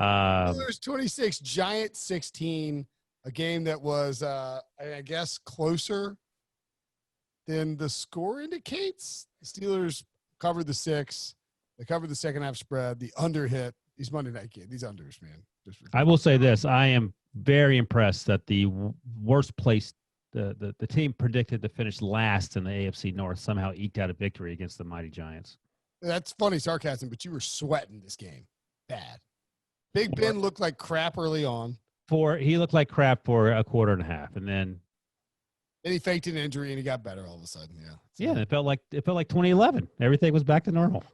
Steelers 26, Giants 16. A game that was, I guess, closer than the score indicates. The Steelers covered the 6. They covered the second half spread. The under hit. These Monday night games, these unders, man. I will say this. I am very impressed that the worst place, the team predicted to finish last in the AFC North somehow eked out a victory against the mighty Giants. That's funny sarcasm, but you were sweating this game. Bad. Big Ben looked like crap early on. He looked like crap for a quarter and a half, and then he faked an injury and he got better all of a sudden. Yeah. So. Yeah, it felt like 2011. Everything was back to normal.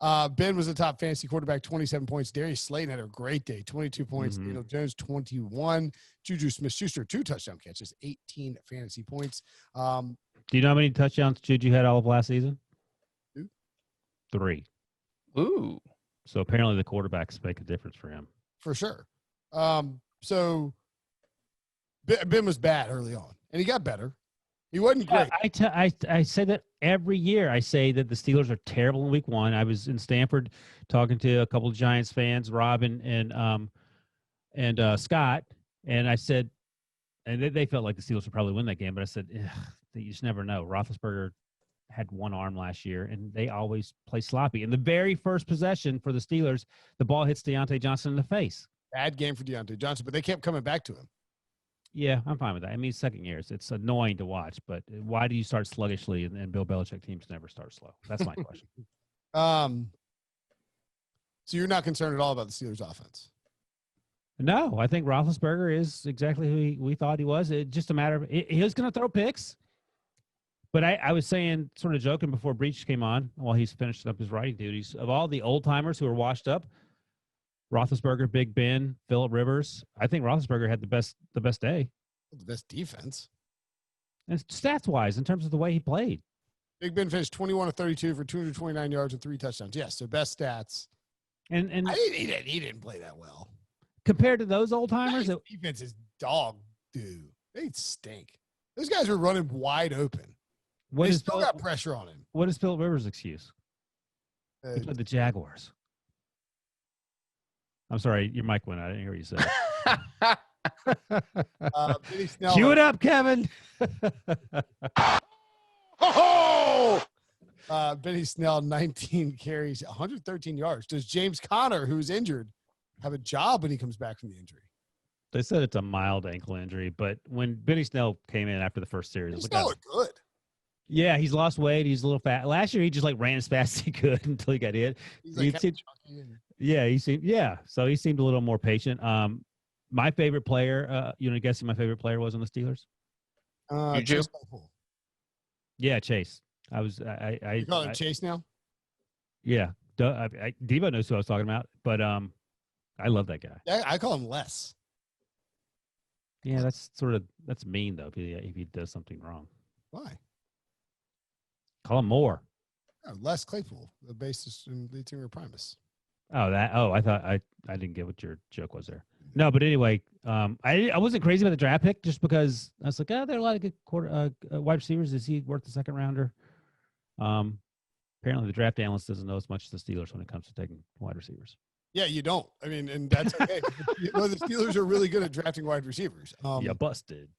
Ben was the top fantasy quarterback, 27 points. Darius Slayton had a great day, 22 points. Mm-hmm. Daniel Jones, 21. Juju Smith-Schuster, 2 touchdown catches, 18 fantasy points. Do you know how many touchdowns Juju had all of last season? 2. 3. Ooh. So apparently the quarterbacks make a difference for him. For sure. So Ben was bad early on, and he got better. He wasn't great. I say that every year. I say that the Steelers are terrible in week 1. I was in Stanford talking to a couple of Giants fans, Rob and Scott, and I said, and they felt like the Steelers would probably win that game, but I said, you just never know. Roethlisberger had one arm last year, and they always play sloppy. In the very first possession for the Steelers, the ball hits Deontay Johnson in the face. Bad game for Deontay Johnson, but they kept coming back to him. Yeah, I'm fine with that. I mean, second years, it's annoying to watch, but why do you start sluggishly and Bill Belichick teams never start slow? That's my question. So you're not concerned at all about the Steelers' offense? No, I think Roethlisberger is exactly who we thought he was. It's just a matter of he was going to throw picks. But I was saying, sort of joking before Breach came on, while he's finishing up his writing duties, of all the old timers who are washed up, Roethlisberger, Big Ben, Phillip Rivers, I think Roethlisberger had the best day. The best defense. And stats-wise, in terms of the way he played. Big Ben finished 21 of 32 for 229 yards and 3 touchdowns. Yes, so best stats. And he didn't play that well. Compared to those old timers, defense is dog dude. They stink. Those guys were running wide open. They still got pressure on him. What is Phillip Rivers' excuse? He played the Jaguars. I'm sorry, your mic went out. I didn't hear what you said. Cue it up, Kevin. Benny Snell, 19 carries, 113 yards. Does James Conner, who's injured, have a job when he comes back from the injury? They said it's a mild ankle injury, but when Benny Snell came in after the first series, Benny Snell looked good. Yeah, he's lost weight. He's a little fat. Last year, he just ran as fast as he could until he got hit. So he seemed a little more patient. My favorite player, guessing my favorite player was on the Steelers? Chase. Yeah, Chase. You call him Chase now? Yeah. Debo knows who I was talking about, but I love that guy. I call him Les. Yeah, that's mean, though, if he does something wrong. Why? Call him Moore. Oh, Les Claypool, the bassist and lead singer of Primus. I thought I didn't get what your joke was there. No, but anyway, I wasn't crazy about the draft pick just because I was like, there are a lot of good wide receivers. Is he worth the second rounder? Apparently the draft analyst doesn't know as much as the Steelers when it comes to taking wide receivers. Yeah, you don't. I mean, and that's okay. The Steelers are really good at drafting wide receivers. You busted.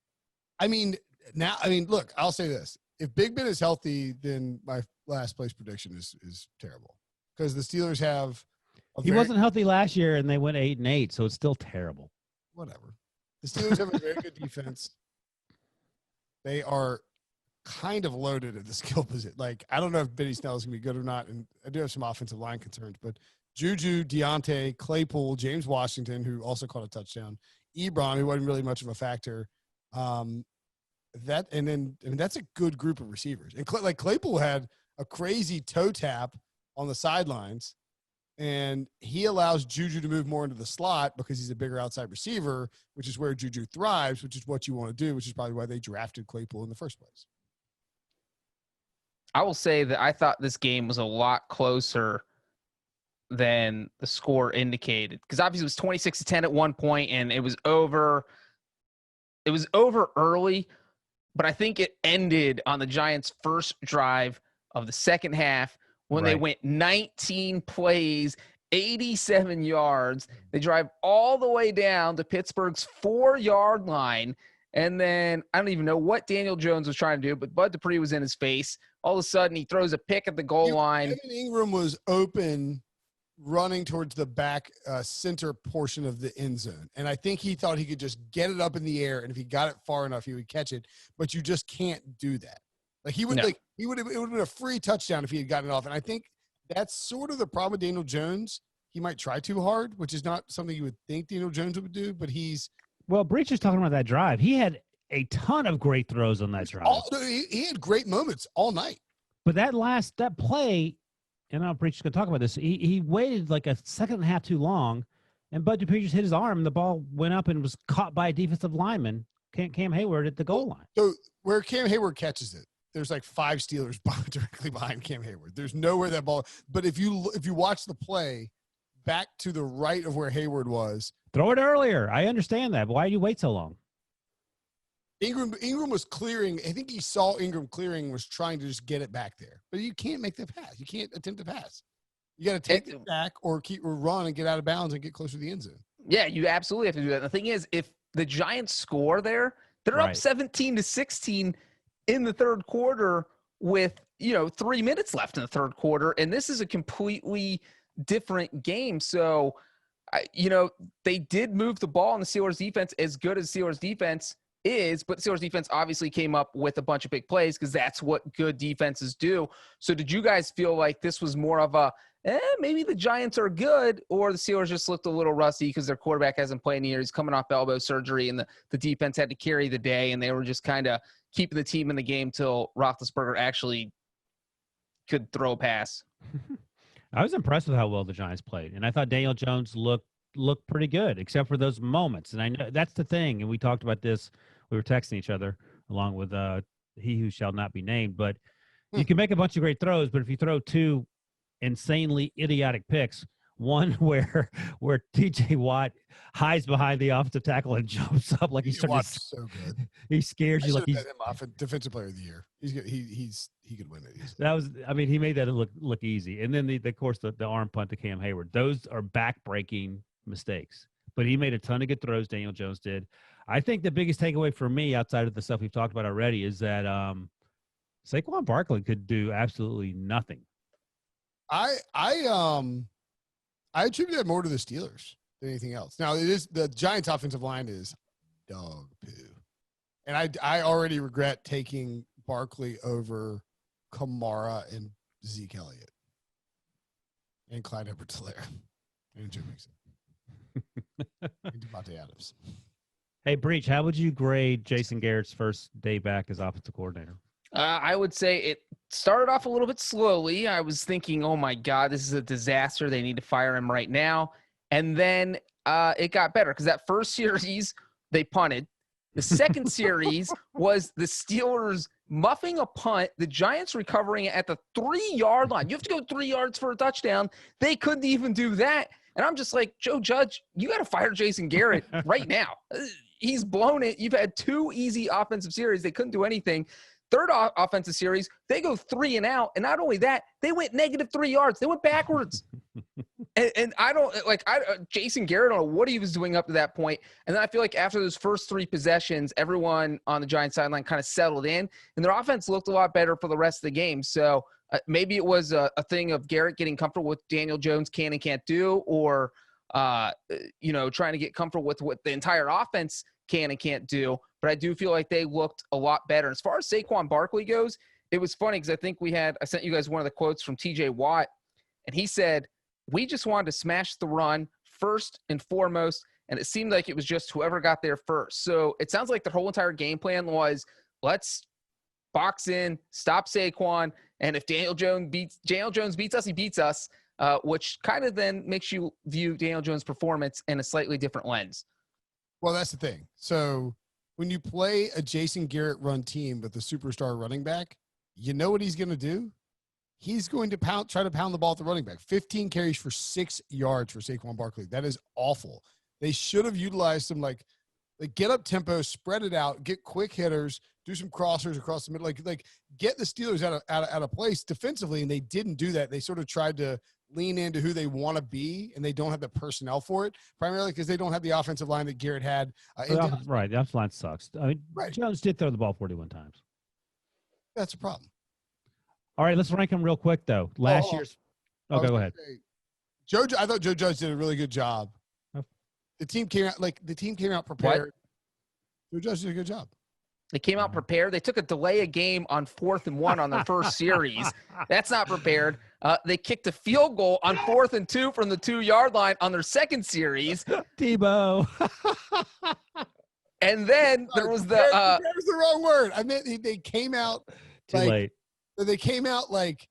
Look, I'll say this. If Big Ben is healthy, then my last place prediction is terrible because the Steelers have. He wasn't healthy last year, and they went 8-8, so it's still terrible. Whatever. The Steelers have a very good defense. They are kind of loaded at the skill position. Like, I don't know if Benny Snell is going to be good or not, and I do have some offensive line concerns, but Juju, Deontay, Claypool, James Washington, who also caught a touchdown, Ebron, who wasn't really much of a factor. That's a good group of receivers. And Claypool had a crazy toe tap on the sidelines, and he allows Juju to move more into the slot because he's a bigger outside receiver, which is where Juju thrives, which is what you want to do, which is probably why they drafted Claypool in the first place. I will say that I thought this game was a lot closer than the score indicated, because obviously it was 26-10 at one point, and it was over. It was over early, but I think it ended on the Giants' first drive of the second half when they went 19 plays 87 yards. They drive all the way down to Pittsburgh's 4-yard line. And then I don't even know what Daniel Jones was trying to do, but Bud Dupree was in his face. All of a sudden, he throws a pick at the goal line. Evan Ingram was open, running towards the back center portion of the end zone. And I think he thought he could just get it up in the air, and if he got it far enough, he would catch it. But you just can't do that. Like it would have been a free touchdown if he had gotten it off. And I think that's sort of the problem with Daniel Jones. He might try too hard, which is not something you would think Daniel Jones would do, but he's – well, Breach is talking about that drive. He had a ton of great throws on that drive. He had great moments all night. But that play, and I'll Breach is going to talk about this, he waited like a second and a half too long, and Bud Dupree just hit his arm, and the ball went up and was caught by a defensive lineman, Cam Hayward, at the goal line. So where Cam Hayward catches it, there's like 5 Steelers directly behind Cam Hayward. There's nowhere that ball – but if you watch the play back to the right of where Hayward was – throw it earlier. I understand that. But why do you wait so long? Ingram was clearing. I think he saw Ingram clearing, was trying to just get it back there. But you can't make that pass. You can't attempt to pass. You got to take it back or run and get out of bounds and get closer to the end zone. Yeah, you absolutely have to do that. The thing is, if the Giants score there, they're up 17-16 in the third quarter with 3 minutes left in the third quarter, and this is a completely different game. So they did move the ball in the Steelers defense as good as Steelers defense is, but the Steelers defense obviously came up with a bunch of big plays because that's what good defenses do. So did you guys feel like this was more of a, maybe the Giants are good, or the Steelers just looked a little rusty because their quarterback hasn't played in a year, he's coming off elbow surgery, and the defense had to carry the day, and they were just kind of keeping the team in the game till Roethlisberger actually could throw a pass? I was impressed with how well the Giants played, and I thought Daniel Jones looked pretty good, except for those moments. And I know that's the thing, and we talked about this. We were texting each other along with he who shall not be named. But you can make a bunch of great throws, but if you throw 2 insanely idiotic picks, one where TJ Watt hides behind the offensive tackle and jumps up like he's starting to, so good. He scares you like he's him off defensive player of the year. He could win it easily. That was, I mean, he made that look easy. And then the arm punt to Cam Hayward. Those are backbreaking mistakes. But he made a ton of good throws, Daniel Jones did. I think the biggest takeaway for me, outside of the stuff we've talked about already, is that Saquon Barkley could do absolutely nothing. I attribute that more to the Steelers than anything else. Now, it is the Giants' offensive line is dog poo, and I already regret taking Barkley over Kamara and Zeke Elliott and Clyde Edwards-Helaire and Joe Mixon and Devontae Adams. Hey, Breach, how would you grade Jason Garrett's first day back as offensive coordinator? I would say it started off a little bit slowly. I was thinking, oh, my God, this is a disaster. They need to fire him right now. And then it got better because that first series, they punted. The second series was the Steelers muffing a punt, the Giants recovering it at the 3-yard line. You have to go 3 yards for a touchdown. They couldn't even do that. And I'm just like, Joe Judge, you got to fire Jason Garrett right now. He's blown it. You've had 2 easy offensive series. They couldn't do anything. Third offensive series, they go 3 and out. And not only that, they went -3 yards. They went backwards. and I don't Jason Garrett, I don't know what he was doing up to that point. And then I feel like after those first 3 possessions, everyone on the Giants sideline kind of settled in, and their offense looked a lot better for the rest of the game. So maybe it was a thing of Garrett getting comfortable with Daniel Jones can and can't do, or trying to get comfortable with what the entire offense can and can't do. But I do feel like they looked a lot better. As far as Saquon Barkley goes, it was funny because I sent you guys one of the quotes from TJ Watt, and he said, "We just wanted to smash the run first and foremost, and it seemed like it was just whoever got there first." So it sounds like the whole entire game plan was, let's box in, stop Saquon, and if Daniel Jones beats us, he beats us, which kind of then makes you view Daniel Jones' performance in a slightly different lens. Well, that's the thing. So when you play a Jason Garrett run team with a superstar running back, you know what he's going to do? He's going to try to pound the ball at the running back. 15 carries for 6 yards for Saquon Barkley. That is awful. They should have utilized some like get up tempo, spread it out, get quick hitters, do some crossers across the middle, like get the Steelers out of place defensively, and they didn't do that. They sort of tried to lean into who they want to be, and they don't have the personnel for it, primarily because they don't have the offensive line that Garrett had. The offensive line sucks. I mean, Right. Jones did throw the ball 41 times. That's a problem. All right, let's rank them real quick, though. Last year's – okay, go ahead. I thought Joe Judge did a really good job. Oh. The team came out prepared. Joe Judge did a good job. They came out prepared. They took a delay a game on 4th and 1 on their first series. That's not prepared. They kicked a field goal on 4th and 2 from the 2-yard line on their second series. Debo. And then there was the that was the wrong word. I meant they came out too late. They came out like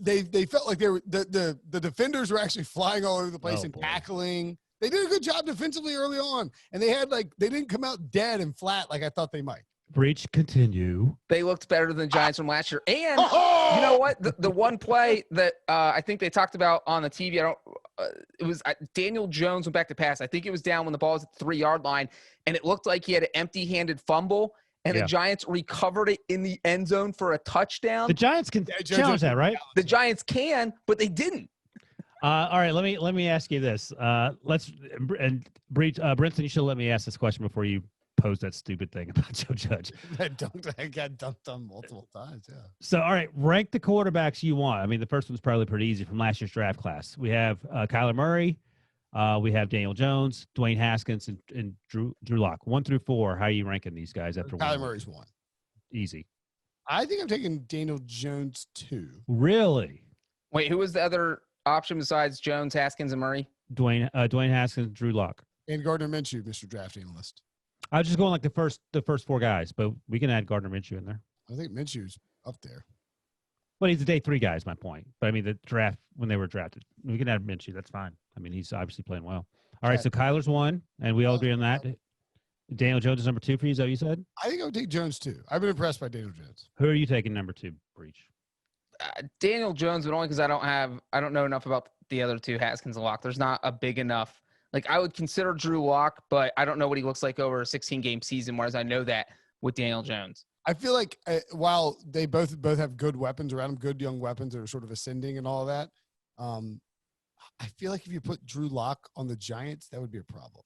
they felt like they were the defenders were actually flying all over the place and tackling. They did a good job defensively early on, and they didn't come out dead and flat like I thought they might. Breach, continue. They looked better than the Giants from last year. And you know what? The one play that I think they talked about on the TV, it was Daniel Jones went back to pass. I think it was down when the ball was at the 3-yard line, and it looked like he had an empty-handed fumble, and the Giants recovered it in the end zone for a touchdown. The Giants can challenge that, right? The Giants can, but they didn't. All right, let me ask you this. Brinson, you should let me ask this question before you pose that stupid thing about Joe Judge. I got dunked on multiple times. Yeah. So, all right, rank the quarterbacks you want. I mean, the first one's probably pretty easy from last year's draft class. We have Kyler Murray, we have Daniel Jones, Dwayne Haskins, and Drew Lock. 1 through 4. How are you ranking these guys after Kyler Murray's 1? Easy. I think I'm taking Daniel Jones 2. Really? Wait, who was the other option besides Jones, Haskins, and Murray? Dwayne Haskins, Drew Lock, and Gardner Minshew, Mr. Draft Analyst. I was just going like the first 4 guys, but we can add Gardner Minshew in there. I think Minshew's up there. But he's a day 3 guy is my point. But I mean, the draft when they were drafted, we can add Minshew. That's fine. I mean, he's obviously playing well. All right, so Kyler's 1, and we all agree on that. Daniel Jones is number 2 for you. Is that what you said? I think I would take Jones too. I've been impressed by Daniel Jones. Who are you taking number 2, Breach? Daniel Jones, but only because I don't know enough about the other 2, Haskins and Lock. There's not a big enough. Like, I would consider Drew Lock, but I don't know what he looks like over a 16-game season, whereas I know that with Daniel Jones. I feel like while they both have good weapons around them, good young weapons that are sort of ascending and all of that, I feel like if you put Drew Lock on the Giants, that would be a problem.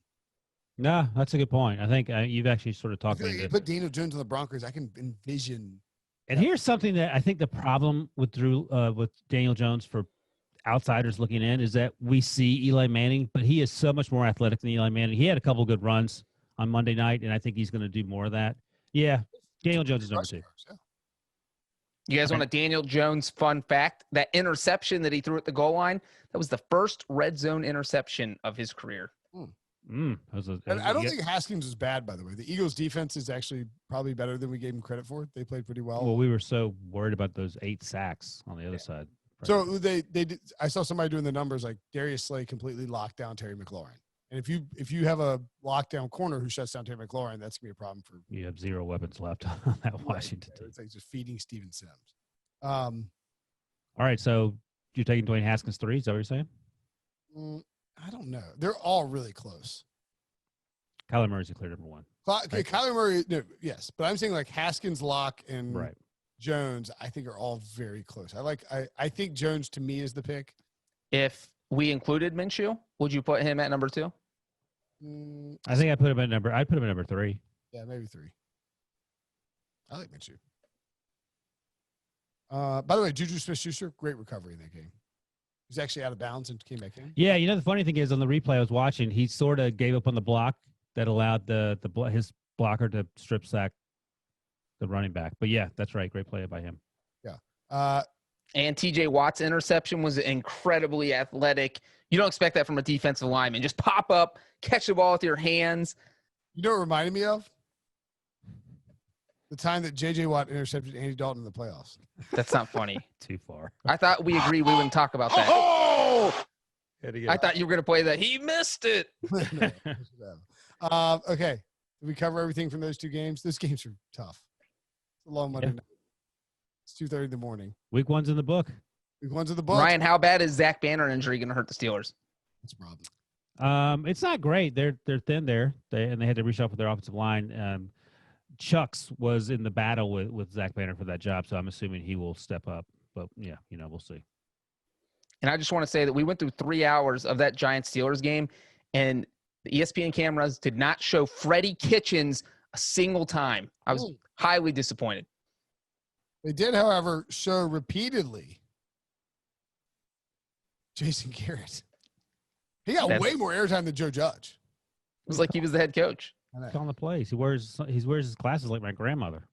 No, that's a good point. I think you've actually sort of talked about it. You put Daniel Jones on the Broncos, I can envision. And here's something that I think the problem with with Daniel Jones for outsiders looking in is that we see Eli Manning, but he is so much more athletic than Eli Manning. He had a couple good runs on Monday night, and I think he's going to do more of that. Yeah, Daniel Jones is number 2. You guys want a Daniel Jones fun fact? That interception that he threw at the goal line, that was the first red zone interception of his career. I don't think Haskins was bad, by the way. The Eagles' defense is actually probably better than we gave him credit for. They played pretty well. Well, we were so worried about those 8 sacks on the other side. So they did. I saw somebody doing the numbers like Darius Slay completely locked down Terry McLaurin. And if you have a lockdown corner who shuts down Terry McLaurin, that's gonna be a problem for you. You have 0 weapons left on that Washington team. It's like just feeding Steven Sims. All right, so you're taking Dwayne Haskins 3. Is that what you're saying? I don't know. They're all really close. Kyler Murray's a clear number 1. Kyler Murray, no, yes, but I'm saying like Haskins, Lock, and right. Jones, I think are all very close. I think Jones to me is the pick. If we included Minshew, would you put him at number 2? I think I'd put him at number 3. Yeah, maybe 3. I like Minshew. By the way, Juju Smith-Schuster, great recovery in that game. He's actually out of bounds and came back in. Yeah, the funny thing is on the replay I was watching, he sort of gave up on the block that allowed his blocker to strip sack the running back. But yeah, that's right. Great play by him. Yeah. And TJ Watts interception was incredibly athletic. You don't expect that from a defensive lineman. Just pop up, catch the ball with your hands. You know what it reminded me of? The time that J.J. Watt intercepted Andy Dalton in the playoffs. That's not funny. Too far. I thought we agreed we wouldn't talk about that. Oh! I thought you were going to play that. He missed it. Okay. Did we cover everything from those 2 games? Those games are tough. It's a long Monday night. It's 2:30 in the morning. Week 1's in the book. Week 1's in the book. Ryan, how bad is Zach Banner injury going to hurt the Steelers? That's a problem. It's not great. They're thin there. They had to reshuffle their offensive line. Chucks was in the battle with Zach Banner for that job, so I'm assuming he will step up. But yeah, we'll see. And I just want to say that we went through 3 hours of that Giants-Steelers game, and the ESPN cameras did not show Freddie Kitchens a single time. I was highly disappointed. They did, however, show repeatedly Jason Garrett. He got way more airtime than Joe Judge. It was like he was the head coach. Calling the plays. He wears his glasses like my grandmother.